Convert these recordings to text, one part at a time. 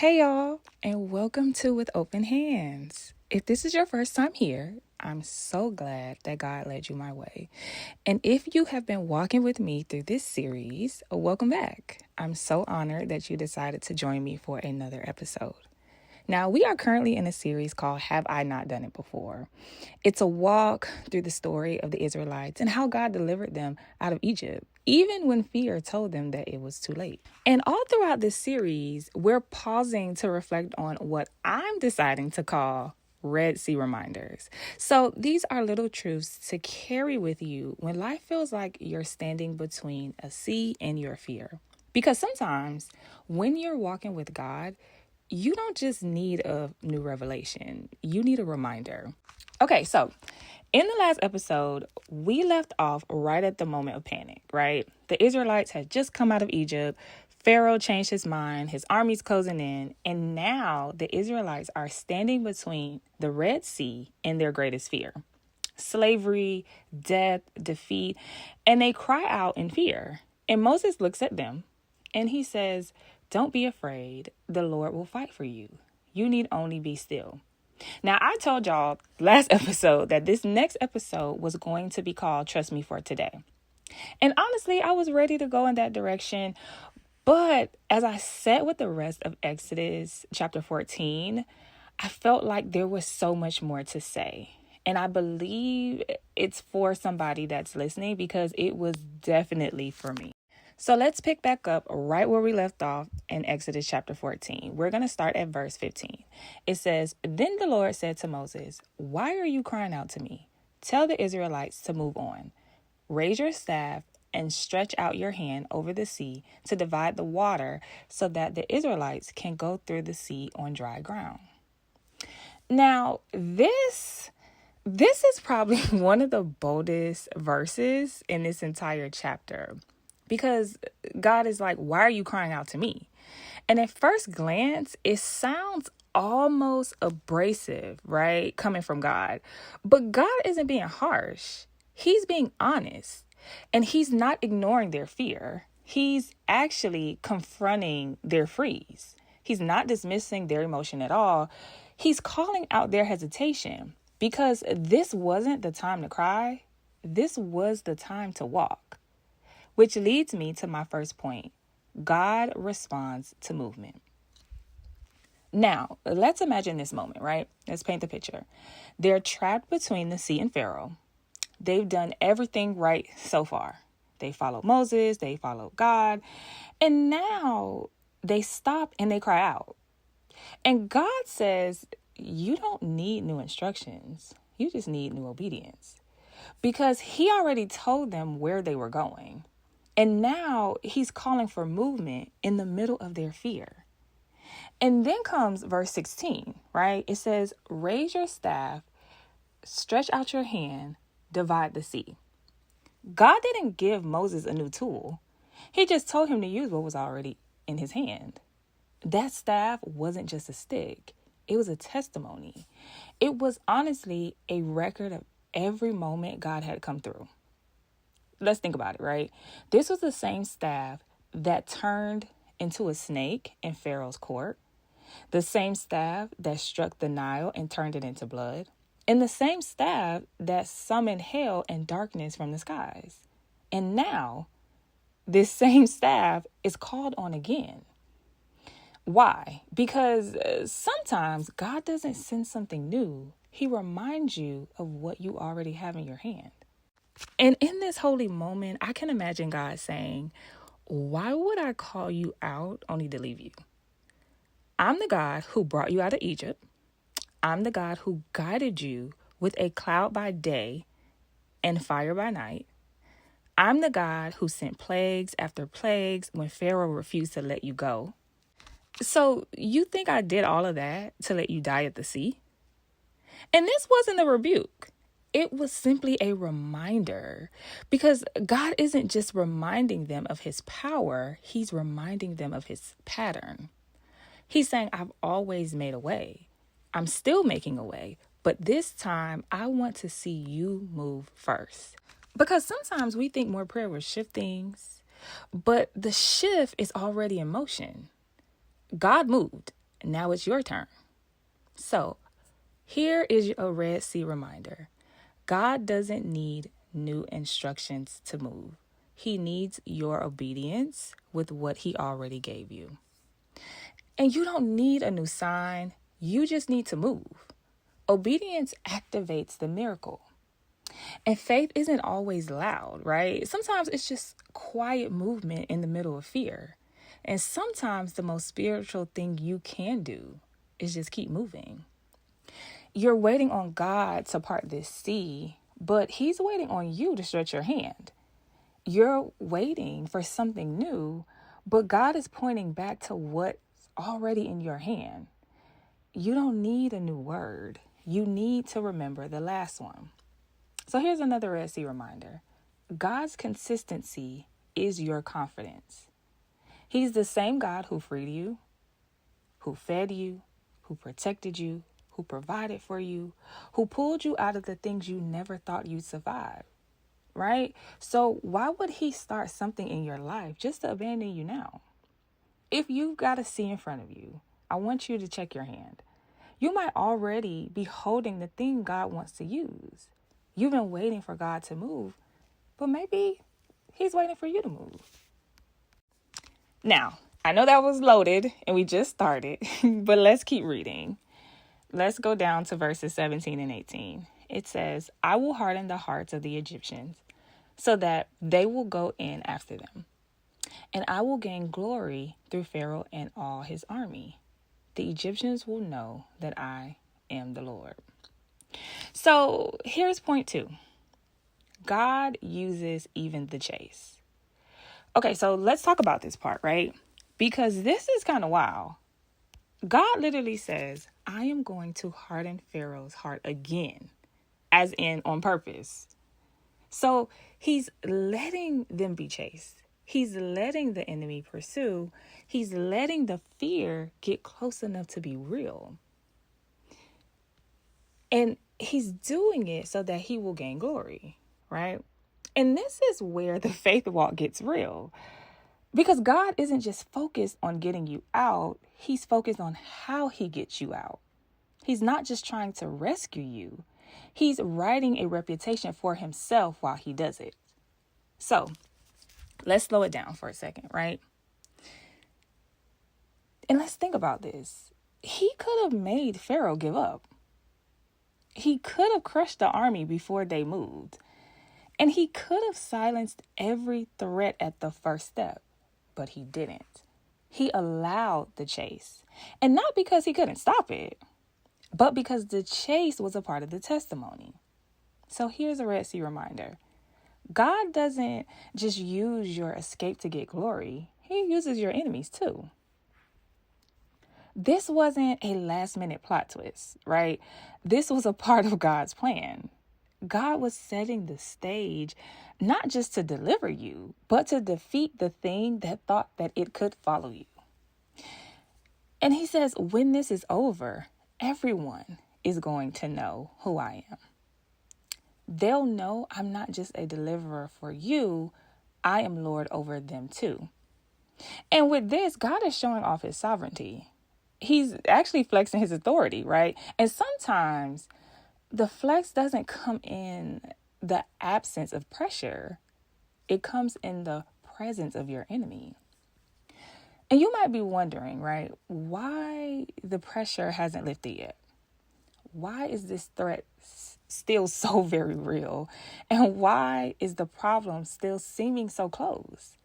Hey y'all, and welcome to With Open Hands. If this is your first time here, I'm so glad that God led you my way. And if you have been walking with me through this series, welcome back. I'm so honored that you decided to join me for another episode. Now, we are currently in a series called Have I Not Done It Before? It's a walk through the story of the Israelites and how God delivered them out of Egypt, even when fear told them that it was too late. And all throughout this series, we're pausing to reflect on what I'm deciding to call Red Sea reminders. So these are little truths to carry with you when life feels like you're standing between a sea and your fear. Because sometimes when you're walking with God, you don't just need a new revelation, you need a reminder. Okay, so in the last episode, we left off right at the moment of panic, right? The Israelites had just come out of Egypt. Pharaoh changed his mind, his army's closing in, and now the Israelites are standing between the Red Sea and their greatest fear. Slavery, death, defeat, and they cry out in fear. And Moses looks at them and he says, "Don't be afraid. The Lord will fight for you. You need only be still." Now, I told y'all last episode that this next episode was going to be called Trust Me for Today. And honestly, I was ready to go in that direction. But as I sat with the rest of Exodus chapter 14, I felt like there was so much more to say. And I believe it's for somebody that's listening because it was definitely for me. So let's pick back up right where we left off in Exodus chapter 14. We're going to start at verse 15. It says, "Then the Lord said to Moses, 'Why are you crying out to me? Tell the Israelites to move on. Raise your staff and stretch out your hand over the sea to divide the water so that the Israelites can go through the sea on dry ground.'" Now, this is probably one of the boldest verses in this entire chapter. Because God is like, "Why are you crying out to me?" And at first glance, it sounds almost abrasive, right? Coming from God. But God isn't being harsh. He's being honest. And he's not ignoring their fear. He's actually confronting their freeze. He's not dismissing their emotion at all. He's calling out their hesitation because this wasn't the time to cry. This was the time to walk. Which leads me to my first point. God responds to movement. Now, let's imagine this moment, right? Let's paint the picture. They're trapped between the sea and Pharaoh. They've done everything right so far. They followed Moses, they followed God, and now they stop and they cry out. And God says, you don't need new instructions. You just need new obedience. Because he already told them where they were going. And now he's calling for movement in the middle of their fear. And then comes verse 16, right? It says, "Raise your staff, stretch out your hand, divide the sea." God didn't give Moses a new tool. He just told him to use what was already in his hand. That staff wasn't just a stick. It was a testimony. It was honestly a record of every moment God had come through. Let's think about it, right? This was the same staff that turned into a snake in Pharaoh's court, the same staff that struck the Nile and turned it into blood, and the same staff that summoned hail and darkness from the skies. And now, this same staff is called on again. Why? Because sometimes God doesn't send something new. He reminds you of what you already have in your hand. And in this holy moment, I can imagine God saying, "Why would I call you out only to leave you? I'm the God who brought you out of Egypt. I'm the God who guided you with a cloud by day and fire by night. I'm the God who sent plagues after plagues when Pharaoh refused to let you go. So you think I did all of that to let you die at the sea?" And this wasn't a rebuke. It was simply a reminder, because God isn't just reminding them of his power. He's reminding them of his pattern. He's saying, "I've always made a way. I'm still making a way, but this time I want to see you move first." Because sometimes we think more prayer will shift things, but the shift is already in motion. God moved. Now it's your turn. So here is a Red Sea reminder. God doesn't need new instructions to move. He needs your obedience with what he already gave you. And you don't need a new sign. You just need to move. Obedience activates the miracle. And faith isn't always loud, right? Sometimes it's just quiet movement in the middle of fear. And sometimes the most spiritual thing you can do is just keep moving. You're waiting on God to part this sea, but he's waiting on you to stretch your hand. You're waiting for something new, but God is pointing back to what's already in your hand. You don't need a new word. You need to remember the last one. So here's another Red Sea reminder. God's consistency is your confidence. He's the same God who freed you, who fed you, who protected you, who provided for you, who pulled you out of the things you never thought you'd survive, right? So why would he start something in your life just to abandon you now? If you've got a sea in front of you, I want you to check your hand. You might already be holding the thing God wants to use. You've been waiting for God to move, but maybe he's waiting for you to move. Now, I know that was loaded and we just started, but let's keep reading. Let's go down to verses 17 and 18. It says, I will harden the hearts of the Egyptians so that they will go in after them. And I will gain glory through Pharaoh and all his army. The Egyptians will know that I am the Lord. So here's point 2. God uses even the chase. Okay, so let's talk about this part, right? Because this is kind of wild. God literally says, I am going to harden Pharaoh's heart again, as in on purpose. So he's letting them be chased. He's letting the enemy pursue. He's letting the fear get close enough to be real. And he's doing it so that he will gain glory, right? And this is where the faith walk gets real. Because God isn't just focused on getting you out. He's focused on how he gets you out. He's not just trying to rescue you. He's writing a reputation for himself while he does it. So let's slow it down for a second, right? And let's think about this. He could have made Pharaoh give up. He could have crushed the army before they moved. And he could have silenced every threat at the first step. But he didn't. He allowed the chase. And not because he couldn't stop it, but because the chase was a part of the testimony. So here's a Red Sea reminder. God doesn't just use your escape to get glory. He uses your enemies too. This wasn't a last minute plot twist, right? This was a part of God's plan. God was setting the stage, not just to deliver you, but to defeat the thing that thought that it could follow you. And he says, when this is over, everyone is going to know who I am. They'll know I'm not just a deliverer for you, I am Lord over them too. And with this, God is showing off his sovereignty. He's actually flexing his authority, right? And sometimes the flex doesn't come in the absence of pressure. It comes in the presence of your enemy. And you might be wondering, right, why the pressure hasn't lifted yet? Why is this threat still so very real? And why is the problem still seeming so close?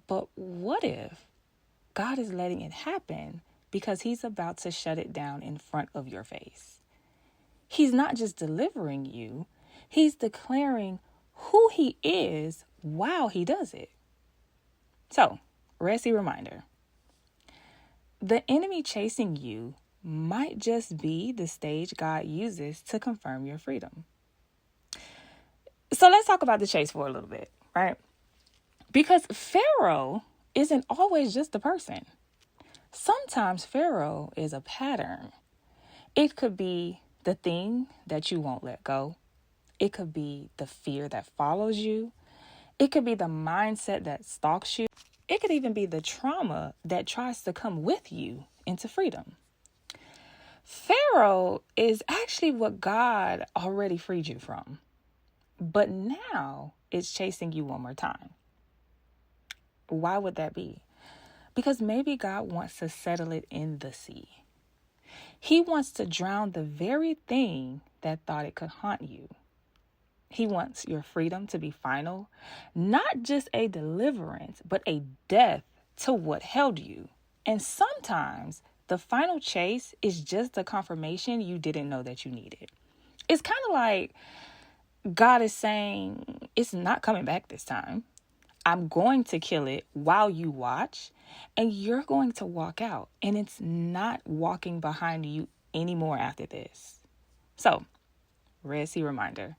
But what if God is letting it happen because he's about to shut it down in front of your face? He's not just delivering you, he's declaring who he is while he does it. So, Red Sea reminder. The enemy chasing you might just be the stage God uses to confirm your freedom. So let's talk about the chase for a little bit, right? Because Pharaoh isn't always just a person. Sometimes Pharaoh is a pattern. It could be the thing that you won't let go. It could be the fear that follows you. It could be the mindset that stalks you. It could even be the trauma that tries to come with you into freedom. Pharaoh is actually what God already freed you from, but now it's chasing you one more time. Why would that be? Because maybe God wants to settle it in the sea. He wants to drown the very thing that thought it could haunt you. He wants your freedom to be final, not just a deliverance, but a death to what held you. And sometimes the final chase is just a confirmation you didn't know that you needed. It's kind of like God is saying, it's not coming back this time. I'm going to kill it while you watch, and you're going to walk out, and it's not walking behind you anymore after this. So, Red Sea reminder.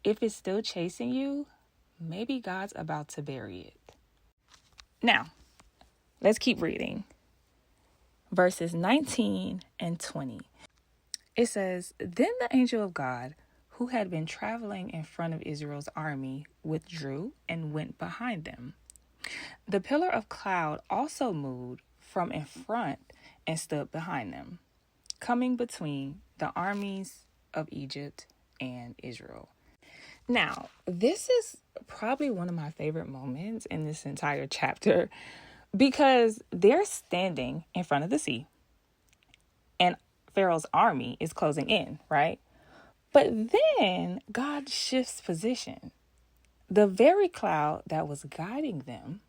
If it's still chasing you, maybe God's about to bury it. Now, let's keep reading. Verses 19 and 20. It says, Then the angel of God, who had been traveling in front of Israel's army, withdrew and went behind them. The pillar of cloud also moved from in front and stood behind them, coming between the armies of Egypt and Israel. Now, this is probably one of my favorite moments in this entire chapter because they're standing in front of the sea and Pharaoh's army is closing in, right? But then God shifts position. The very cloud that was guiding them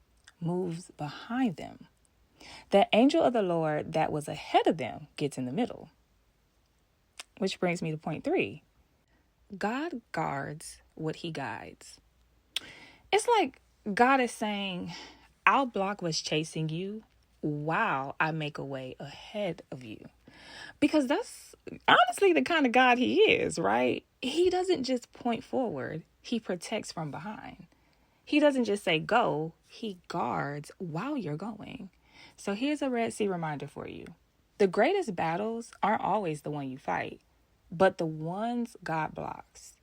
moves behind them. The angel of the Lord that was ahead of them gets in the middle. Which brings me to point 3. God guards what he guides. It's like God is saying, I'll block what's chasing you while I make a way ahead of you. Because that's honestly the kind of God he is, right? He doesn't just point forward. He protects from behind. He doesn't just say go. He guards while you're going. So here's a Red Sea reminder for you. The greatest battles aren't always the one you fight, but the ones God blocks.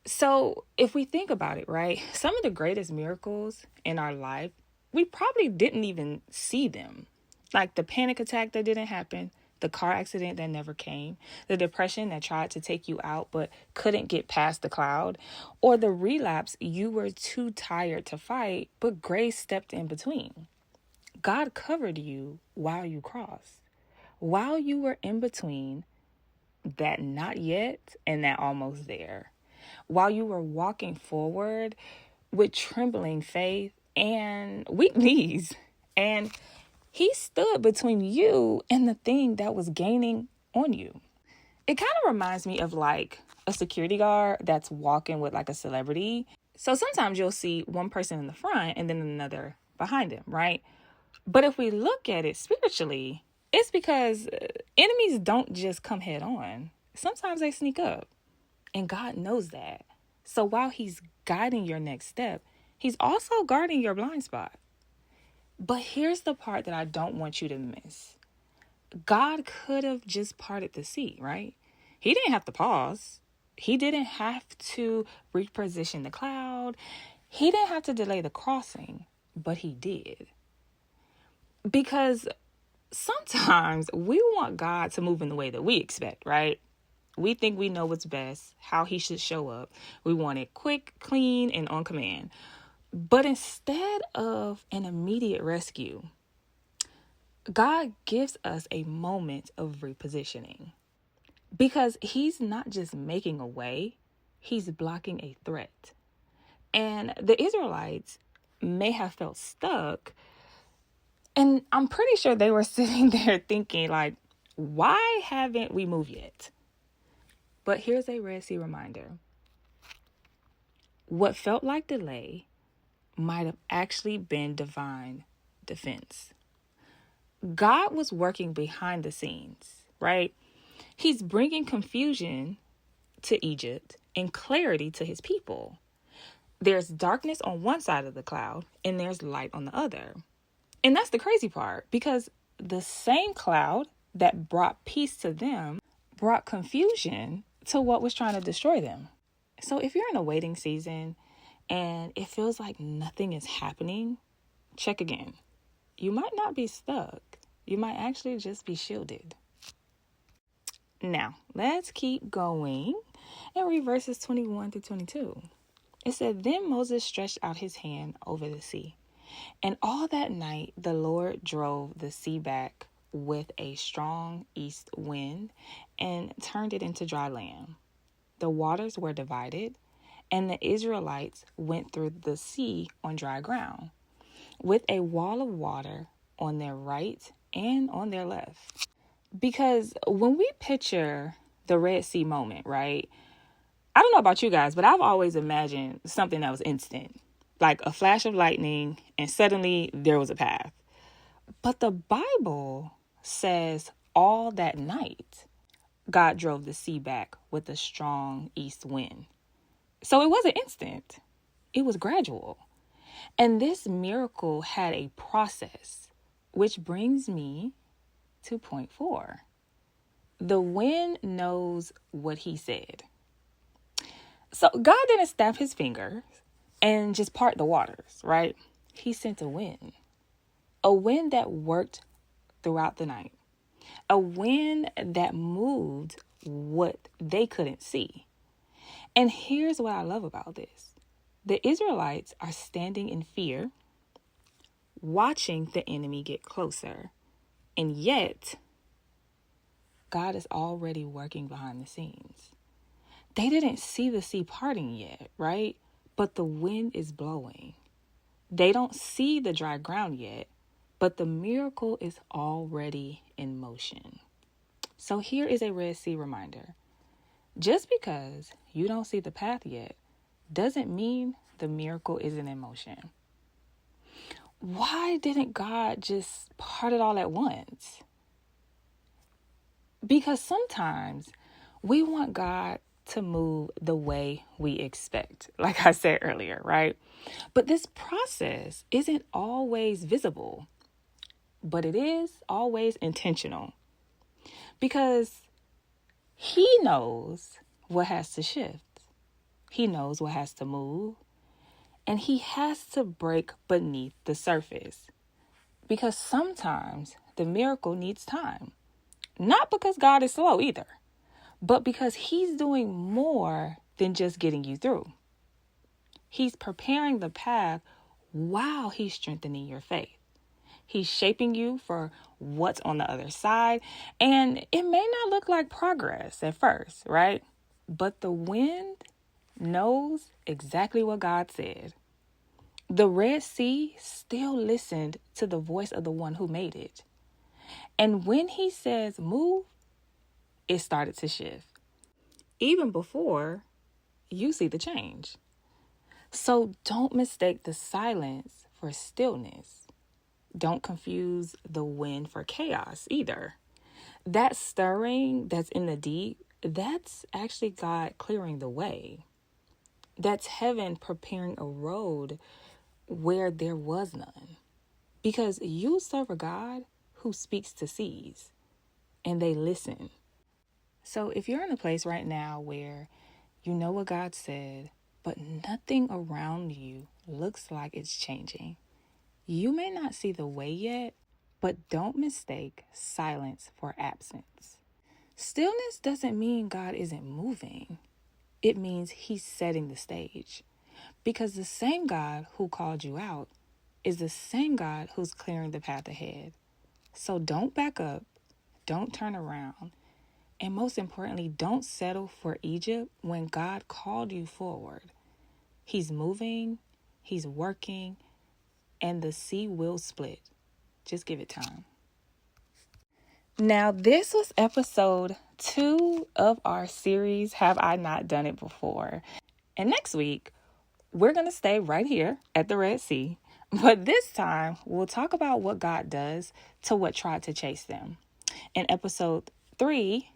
So if we think about it, right, some of the greatest miracles in our life, we probably didn't even see them. Like the panic attack that didn't happen, the car accident that never came, the depression that tried to take you out but couldn't get past the cloud, or the relapse you were too tired to fight, but grace stepped in between. God covered you while you crossed, while you were in between that not yet and that almost there. While you were walking forward with trembling faith and weak knees. And he stood between you and the thing that was gaining on you. It kind of reminds me of like a security guard that's walking with like a celebrity. So sometimes you'll see one person in the front and then another behind him, right? But if we look at it spiritually, it's because enemies don't just come head on. Sometimes they sneak up. And God knows that. So while he's guiding your next step, he's also guarding your blind spot. But here's the part that I don't want you to miss. God could have just parted the sea, right? He didn't have to pause. He didn't have to reposition the cloud. He didn't have to delay the crossing, but he did. Because sometimes we want God to move in the way that we expect, right? We think we know what's best, how he should show up. We want it quick, clean, and on command. But instead of an immediate rescue, God gives us a moment of repositioning. Because he's not just making a way, he's blocking a threat. And the Israelites may have felt stuck. And I'm pretty sure they were sitting there thinking like, why haven't we moved yet? But here's a Red Sea reminder. What felt like delay might have actually been divine defense. God was working behind the scenes, right? He's bringing confusion to Egypt and clarity to his people. There's darkness on one side of the cloud and there's light on the other. And that's the crazy part, because the same cloud that brought peace to them brought confusion to what was trying to destroy them. So if you're in a waiting season and it feels like nothing is happening, check again. You might not be stuck. You might actually just be shielded. Now, let's keep going and read verses 21 to 22. It said, Then Moses stretched out his hand over the sea, and all that night the Lord drove the sea back with a strong east wind and turned it into dry land. The waters were divided, and the Israelites went through the sea on dry ground, with a wall of water on their right and on their left. Because when we picture the Red Sea moment, right? I don't know about you guys, but I've always imagined something that was instant, like a flash of lightning, and suddenly there was a path. But the Bible says all that night, God drove the sea back with a strong east wind. So it wasn't instant. It was gradual. And this miracle had a process, which brings me to point 4. The wind knows what he said. So God didn't snap his fingers and just part the waters, right? He sent a wind that worked throughout the night, a wind that moved what they couldn't see. And here's what I love about this. The Israelites are standing in fear, watching the enemy get closer. And yet, God is already working behind the scenes. They didn't see the sea parting yet, right? But the wind is blowing. They don't see the dry ground yet, but the miracle is already in motion. So here is a Red Sea reminder. Just because you don't see the path yet doesn't mean the miracle isn't in motion. Why didn't God just part it all at once? Because sometimes we want God to move the way we expect, like I said earlier, right? But this process isn't always visible, but it is always intentional. Because he knows what has to shift. He knows what has to move. And he has to break beneath the surface. Because sometimes the miracle needs time. Not because God is slow either, but because he's doing more than just getting you through. He's preparing the path while he's strengthening your faith. He's shaping you for what's on the other side. And it may not look like progress at first, right? But the wind knows exactly what God said. The Red Sea still listened to the voice of the one who made it. And when he says move, it started to shift. Even before you see the change. So don't mistake the silence for stillness. Don't confuse the wind for chaos either. That stirring that's in the deep, that's actually God clearing the way. That's heaven preparing a road where there was none. Because you serve a God who speaks to seas, and they listen. So if you're in a place right now where you know what God said, but nothing around you looks like it's changing, you may not see the way yet, but don't mistake silence for absence. Stillness doesn't mean God isn't moving. It means he's setting the stage. Because the same God who called you out is the same God who's clearing the path ahead. So don't back up, don't turn around, and most importantly, don't settle for Egypt when God called you forward. He's moving, he's working, and the sea will split. Just give it time. Now, this was episode 2 of our series, Have I Not Done It Before? And next week, we're going to stay right here at the Red Sea. But this time, we'll talk about what God does to what tried to chase them. In episode 3,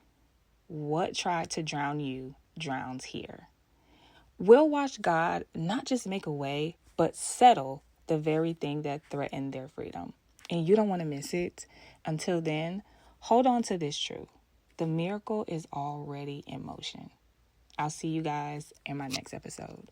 what tried to drown you drowns here. We'll watch God not just make a way, but settle the very thing that threatened their freedom. And you don't want to miss it. Until then, hold on to this truth. The miracle is already in motion. I'll see you guys in my next episode.